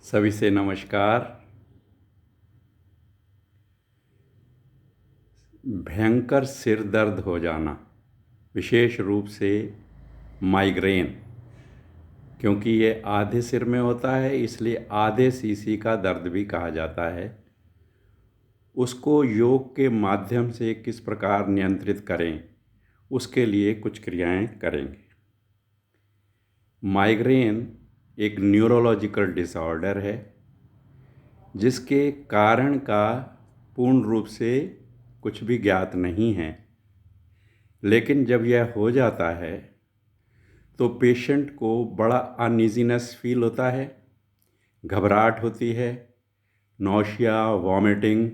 सभी से नमस्कार। भयंकर सिर दर्द हो जाना, विशेष रूप से माइग्रेन, क्योंकि ये आधे सिर में होता है इसलिए आधे सीसी का दर्द भी कहा जाता है। उसको योग के माध्यम से किस प्रकार नियंत्रित करें, उसके लिए कुछ क्रियाएं करेंगे। माइग्रेन एक न्यूरोलॉजिकल डिसऑर्डर है जिसके कारण का पूर्ण रूप से कुछ भी ज्ञात नहीं है, लेकिन जब यह हो जाता है तो पेशेंट को बड़ा अनईजीनेस फील होता है, घबराहट होती है, नौशिया, वॉमिटिंग,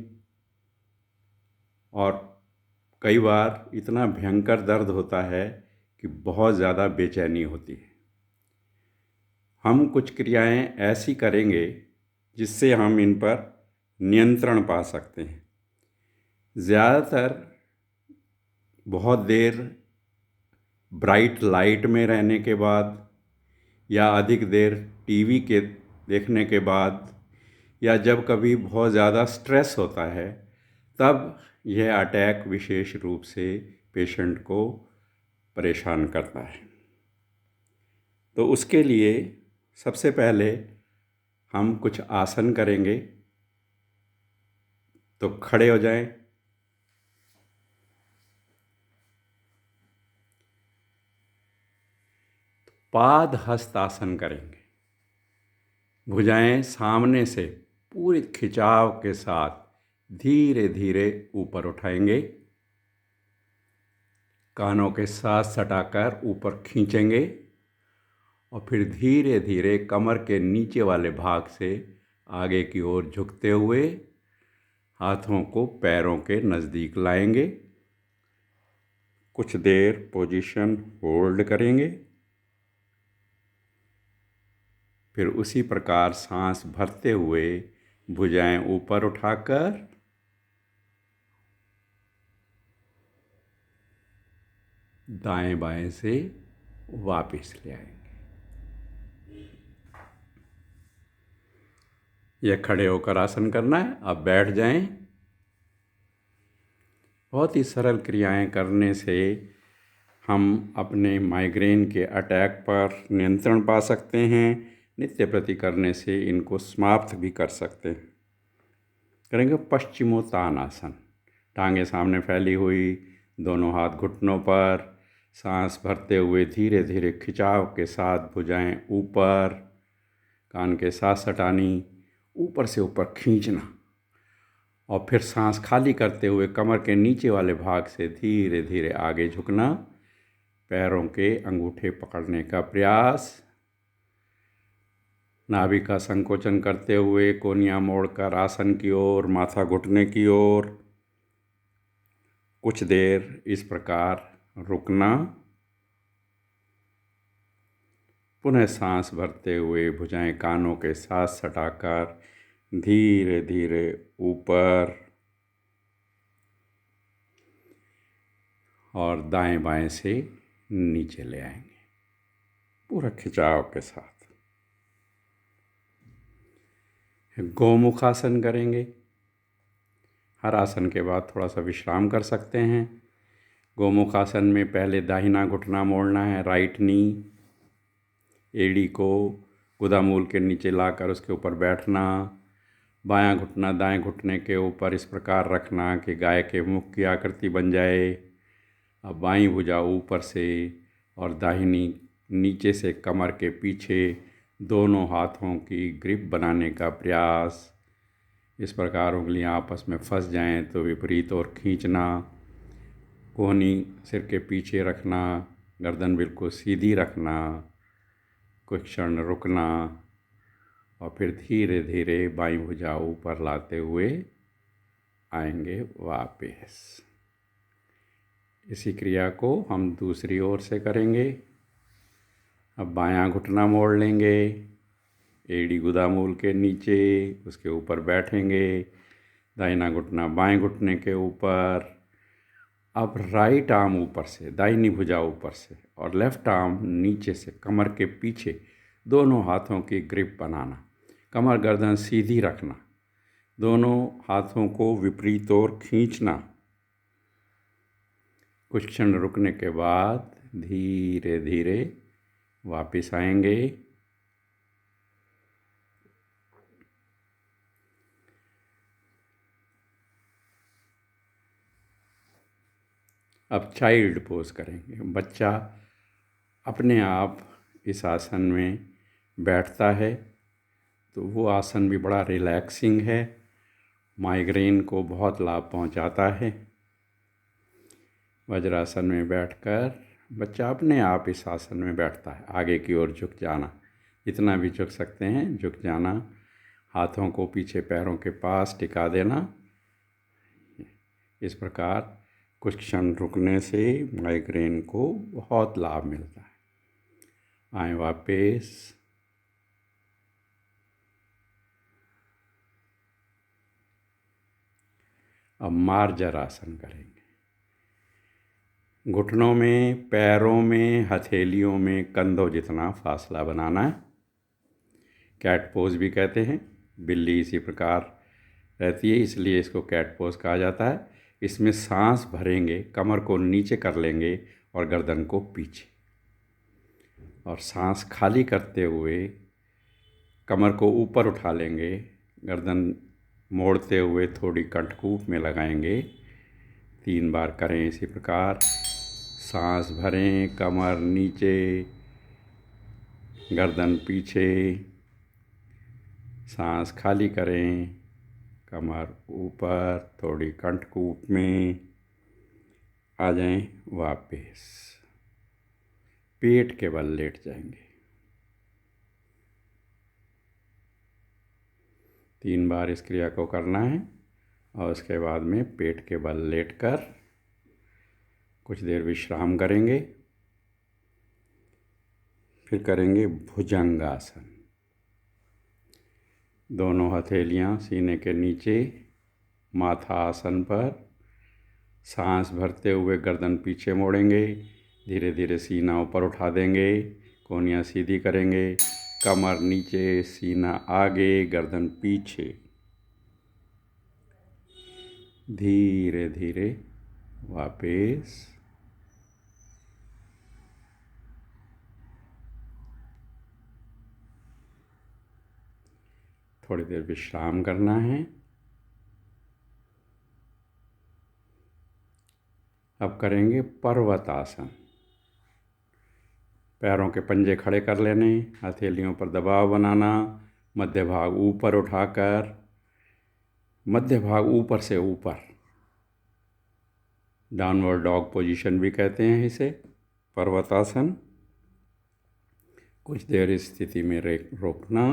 और कई बार इतना भयंकर दर्द होता है कि बहुत ज़्यादा बेचैनी होती है। हम कुछ क्रियाएं ऐसी करेंगे जिससे हम इन पर नियंत्रण पा सकते हैं। ज़्यादातर बहुत देर ब्राइट लाइट में रहने के बाद या अधिक देर टीवी के देखने के बाद या जब कभी बहुत ज़्यादा स्ट्रेस होता है तब यह अटैक विशेष रूप से पेशेंट को परेशान करता है। तो उसके लिए सबसे पहले हम कुछ आसन करेंगे। तो खड़े हो जाएं, पाद हस्त आसन करेंगे। भुजाएं सामने से पूरी खिंचाव के साथ धीरे धीरे ऊपर उठाएंगे, कानों के साथ सटाकर ऊपर खींचेंगे और फिर धीरे धीरे कमर के नीचे वाले भाग से आगे की ओर झुकते हुए हाथों को पैरों के नज़दीक लाएंगे। कुछ देर पोजीशन होल्ड करेंगे, फिर उसी प्रकार सांस भरते हुए भुजाएं ऊपर उठाकर दाएं बाएं से वापस ले आएंगे। यह खड़े होकर आसन करना है। अब बैठ जाएं। बहुत ही सरल क्रियाएं करने से हम अपने माइग्रेन के अटैक पर नियंत्रण पा सकते हैं। नित्य प्रति करने से इनको समाप्त भी कर सकते हैं। करेंगे पश्चिमोत्तानासन। टांगें सामने फैली हुई, दोनों हाथ घुटनों पर, सांस भरते हुए धीरे धीरे खिंचाव के साथ भुजाएं ऊपर, कान के साथ सटानी, ऊपर से ऊपर खींचना और फिर सांस खाली करते हुए कमर के नीचे वाले भाग से धीरे धीरे आगे झुकना, पैरों के अंगूठे पकड़ने का प्रयास, नाभि का संकोचन करते हुए कोहनियाँ मोड़कर आसन की ओर, माथा घुटने की ओर। कुछ देर इस प्रकार रुकना, पुनः सांस भरते हुए भुजाएं कानों के साथ सटाकर धीरे धीरे ऊपर और दाएं बाएं से नीचे ले आएंगे पूरा खिंचाव के साथ। गोमुख आसन करेंगे। हर आसन के बाद थोड़ा सा विश्राम कर सकते हैं। गोमुख आसन में पहले दाहिना घुटना मोड़ना है, राइट नी, एड़ी को गुदामूल के नीचे लाकर उसके ऊपर बैठना, बायां घुटना दाएं घुटने के ऊपर इस प्रकार रखना कि गाय के मुख की आकृति बन जाए। अब बाईं भुजा ऊपर से और दाहिनी नीचे से कमर के पीछे दोनों हाथों की ग्रिप बनाने का प्रयास। इस प्रकार उंगलियां आपस में फंस जाएं तो विपरीत और खींचना, कोहनी सिर के पीछे रखना, गर्दन बिल्कुल सीधी रखना, कुछ क्षण रुकना और फिर धीरे धीरे बाईं भुजा ऊपर लाते हुए आएंगे वापस। इसी क्रिया को हम दूसरी ओर से करेंगे। अब बायां घुटना मोड़ लेंगे, एड़ी गुदामूल के नीचे, उसके ऊपर बैठेंगे, दाहिना घुटना बाएं घुटने के ऊपर। अब राइट आर्म ऊपर से, दाहिनी भुजा ऊपर से और लेफ़्ट आर्म नीचे से कमर के पीछे दोनों हाथों की ग्रिप बनाना। कमर गर्दन सीधी रखना, दोनों हाथों को विपरीत ओर खींचना। कुछ क्षण रुकने के बाद धीरे धीरे वापस आएंगे। अब चाइल्ड पोज करेंगे। बच्चा अपने आप इस आसन में बैठता है तो वो आसन भी बड़ा रिलैक्सिंग है, माइग्रेन को बहुत लाभ पहुंचाता है। वज्रासन में बैठकर बच्चा अपने आप इस आसन में बैठता है। आगे की ओर झुक जाना, जितना भी झुक सकते हैं झुक जाना। हाथों को पीछे पैरों के पास टिका देना। इस प्रकार कुछ क्षण रुकने से माइग्रेन को बहुत लाभ मिलता है। आए वापस। अब मार्जर आसन करेंगे। घुटनों में, पैरों में, हथेलियों में कंधों जितना फासला बनाना है। कैट पोज भी कहते हैं। बिल्ली इसी प्रकार रहती है, इसलिए इसको कैट पोज कहा जाता है। इसमें सांस भरेंगे, कमर को नीचे कर लेंगे और गर्दन को पीछे, और सांस खाली करते हुए कमर को ऊपर उठा लेंगे। गर्दन मोड़ते हुए थोड़ी कंठकूप में लगाएंगे। 3 बार करें इसी प्रकार। सांस भरें, कमर नीचे, गर्दन पीछे, सांस खाली करें, कमर ऊपर, थोड़ी कंठकूप में। आ जाएं वापस। पेट के बल लेट जाएंगे। 3 बार इस क्रिया को करना है और उसके बाद में पेट के बल लेटकर कुछ देर विश्राम करेंगे। फिर करेंगे भुजंगासन। दोनों हथेलियां सीने के नीचे, माथा आसन पर। सांस भरते हुए गर्दन पीछे मोड़ेंगे। धीरे धीरे सीना ऊपर उठा देंगे, कोहनियाँ सीधी करेंगे। कमर नीचे, सीना आगे, गर्दन पीछे। धीरे धीरे वापस। थोड़ी देर विश्राम करना है। अब करेंगे पर्वतासन। पैरों के पंजे खड़े कर लेने, हथेलियों पर दबाव बनाना, मध्य भाग ऊपर उठाकर, मध्य भाग ऊपर से ऊपर, डाउनवर्ड डॉग पोजीशन भी कहते हैं इसे, पर्वतासन। कुछ देर इस स्थिति में रोकना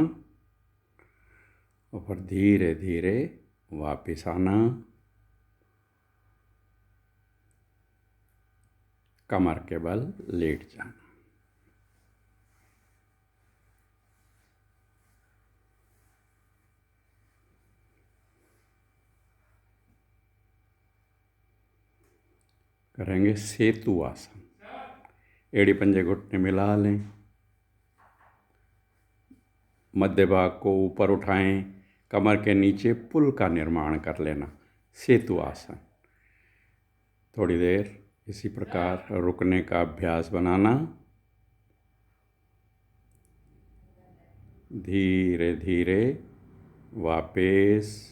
और फिर धीरे धीरे वापस आना। कमर के बल लेट जाना। करेंगे सेतु आसन। एड़ी पंजे घुटने मिला लें, मध्य भाग को ऊपर उठाएं, कमर के नीचे पुल का निर्माण कर लेना, सेतु आसन। थोड़ी देर इसी प्रकार रुकने का अभ्यास बनाना। धीरे धीरे वापस।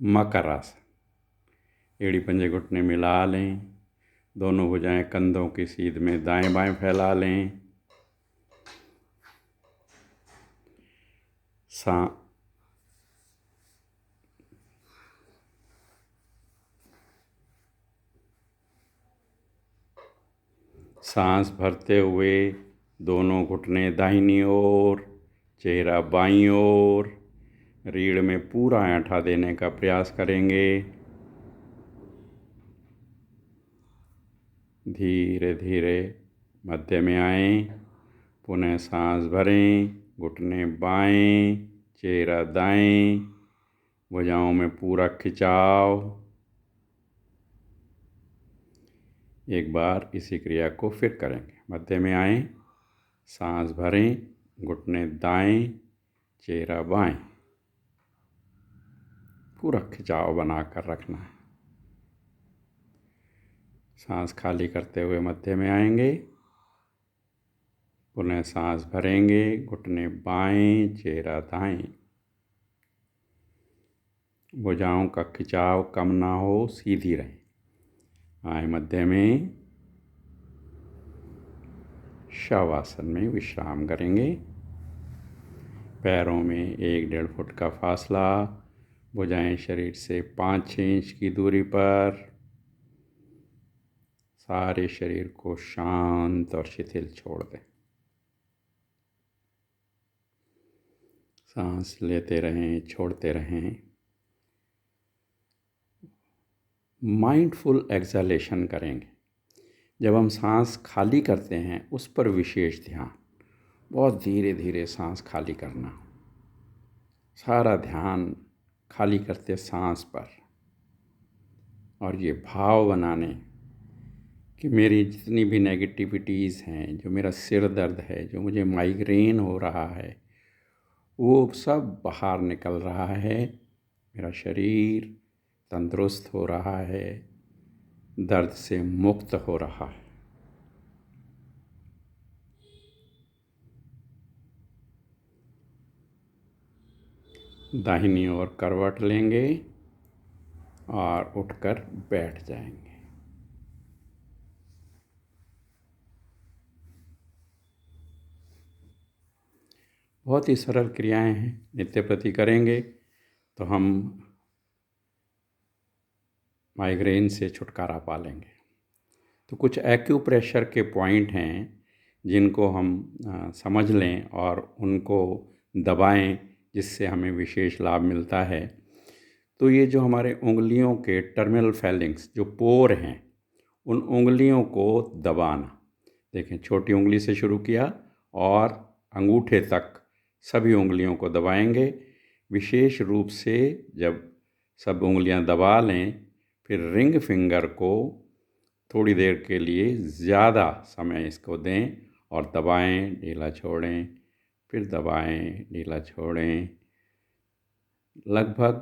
मकर आसन। एड़ी पंजे घुटने मिला लें, दोनों भुजाएं कंधों की सीध में दाएं बाएं फैला लें। सांस भरते हुए दोनों घुटने दाहिनी ओर, चेहरा बाईं ओर, रीढ़ में पूरा ऐंठा देने का प्रयास करेंगे। धीरे धीरे मध्य में आएं, पुनः सांस भरें, घुटने बाएं, चेहरा दाएं, भुजाओं में पूरा खिंचाव। एक बार इसी क्रिया को फिर करेंगे। मध्य में आएं, सांस भरें, घुटने दाएं, चेहरा बाएं, पूरा खिंचाव बनाकर रखना है। सांस खाली करते हुए मध्य में आएंगे, पुनः सांस भरेंगे, घुटने बाएं, चेहरा दाएं। भुजाओं का खिंचाव कम ना हो, सीधी रहे। आए मध्य में, शवासन में विश्राम करेंगे। पैरों में 1-1.5 फुट का फासला, भुजाएं शरीर से 5-6 इंच की दूरी पर। सारे शरीर को शांत और शिथिल छोड़ दें। सांस लेते रहें, छोड़ते रहें। माइंडफुल एक्सहेलेशन करेंगे। जब हम सांस खाली करते हैं उस पर विशेष ध्यान, बहुत धीरे धीरे सांस खाली करना। सारा ध्यान खाली करते सांस पर, और ये भाव बनाने कि मेरी जितनी भी नेगेटिविटीज़ हैं, जो मेरा सिर दर्द है, जो मुझे माइग्रेन हो रहा है, वो सब बाहर निकल रहा है। मेरा शरीर तंदुरुस्त हो रहा है, दर्द से मुक्त हो रहा है। दाहिनी ओर करवट लेंगे और उठकर बैठ जाएंगे। बहुत ही सरल क्रियाएं हैं, नित्य प्रति करेंगे तो हम माइग्रेन से छुटकारा पा लेंगे। तो कुछ एक्यूप्रेशर के पॉइंट हैं जिनको हम समझ लें और उनको दबाएं, जिससे हमें विशेष लाभ मिलता है। तो ये जो हमारे उंगलियों के टर्मिनल फेलिंग्स, जो पोर हैं, उन उंगलियों को दबाना। देखें, छोटी उंगली से शुरू किया और अंगूठे तक सभी उंगलियों को दबाएंगे। विशेष रूप से जब सब उंगलियां दबा लें, फिर रिंग फिंगर को थोड़ी देर के लिए ज़्यादा समय इसको दें और दबाएं, ढीला छोड़ें, फिर दबाएं, ढीला छोड़ें। लगभग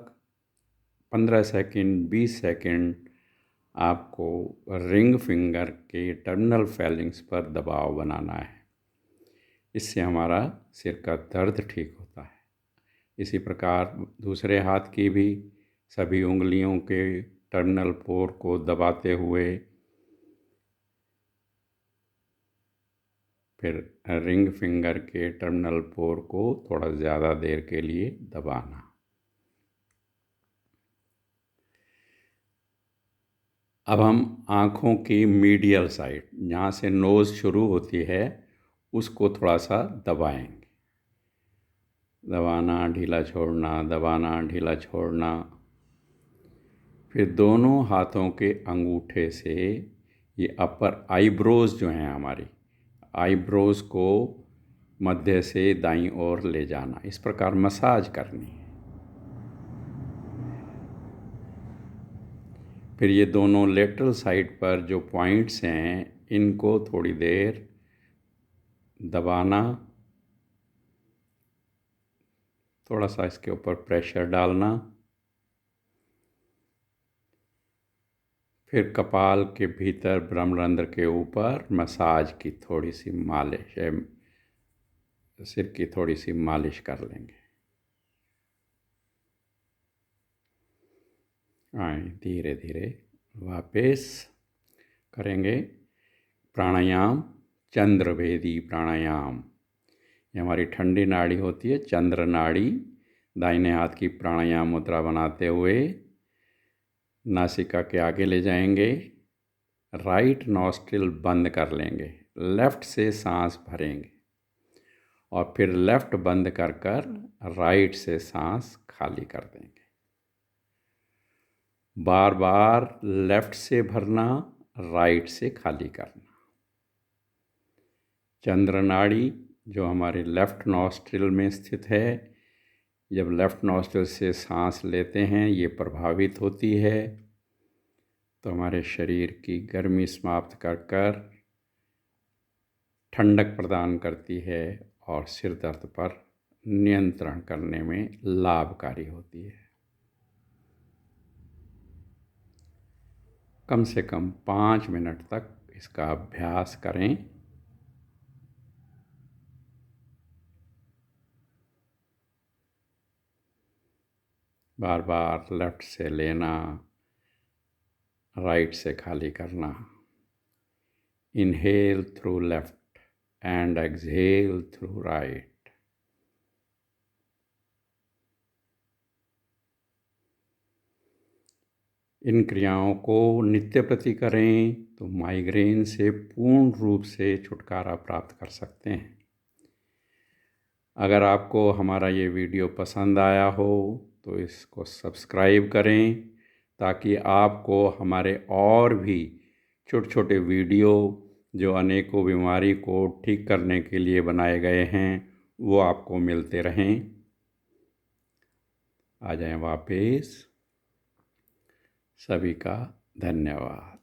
15 सेकंड, 20 सेकंड आपको रिंग फिंगर के टर्मिनल फेलिंग्स पर दबाव बनाना है। इससे हमारा सिर का दर्द ठीक होता है। इसी प्रकार दूसरे हाथ की भी सभी उंगलियों के टर्मिनल पोर को दबाते हुए फिर रिंग फिंगर के टर्मिनल पोर को थोड़ा ज़्यादा देर के लिए दबाना। अब हम आँखों की मीडियल साइड, जहाँ से नोज़ शुरू होती है, उसको थोड़ा सा दबाएंगे। दबाना, ढीला छोड़ना, दबाना, ढीला छोड़ना। फिर दोनों हाथों के अंगूठे से ये अपर आईब्रोज़ जो हैं हमारी, आईब्रोज़ को मध्य से दाईं ओर ले जाना। इस प्रकार मसाज करनी है। फिर ये दोनों लेटरल साइड पर जो पॉइंट्स हैं, इनको थोड़ी देर दबाना, थोड़ा सा इसके ऊपर प्रेशर डालना। फिर कपाल के भीतर ब्रह्मरंध्र के ऊपर मसाज की थोड़ी सी मालिश, सिर की थोड़ी सी मालिश कर लेंगे। आए, धीरे धीरे वापस करेंगे प्राणायाम, चंद्रभेदी प्राणायाम। ये हमारी ठंडी नाड़ी होती है, चंद्र नाड़ी। दाहिने हाथ की प्राणायाम मुद्रा बनाते हुए नासिका के आगे ले जाएंगे, राइट नॉस्ट्रिल बंद कर लेंगे, लेफ़्ट से सांस भरेंगे और फिर लेफ़्ट बंद कर कर राइट से सांस खाली कर देंगे। बार बार लेफ़्ट से भरना, राइट से खाली करना। चंद्र नाड़ी जो हमारे लेफ़्ट नॉस्ट्रिल में स्थित है, जब लेफ़्ट नॉस्ट्रिल से सांस लेते हैं ये प्रभावित होती है तो हमारे शरीर की गर्मी समाप्त कर कर ठंडक प्रदान करती है और सिर दर्द पर नियंत्रण करने में लाभकारी होती है। कम से कम 5 मिनट तक इसका अभ्यास करें। बार बार लेफ़्ट से लेना, राइट से खाली करना। Inhale through left and exhale through right. इन क्रियाओं को नित्य प्रति करें तो माइग्रेन से पूर्ण रूप से छुटकारा प्राप्त कर सकते हैं। अगर आपको हमारा ये वीडियो पसंद आया हो तो इसको सब्सक्राइब करें ताकि आपको हमारे और भी छोटे छोटे वीडियो जो अनेकों बीमारी को ठीक करने के लिए बनाए गए हैं वो आपको मिलते रहें। आ जाएं वापस। सभी का धन्यवाद।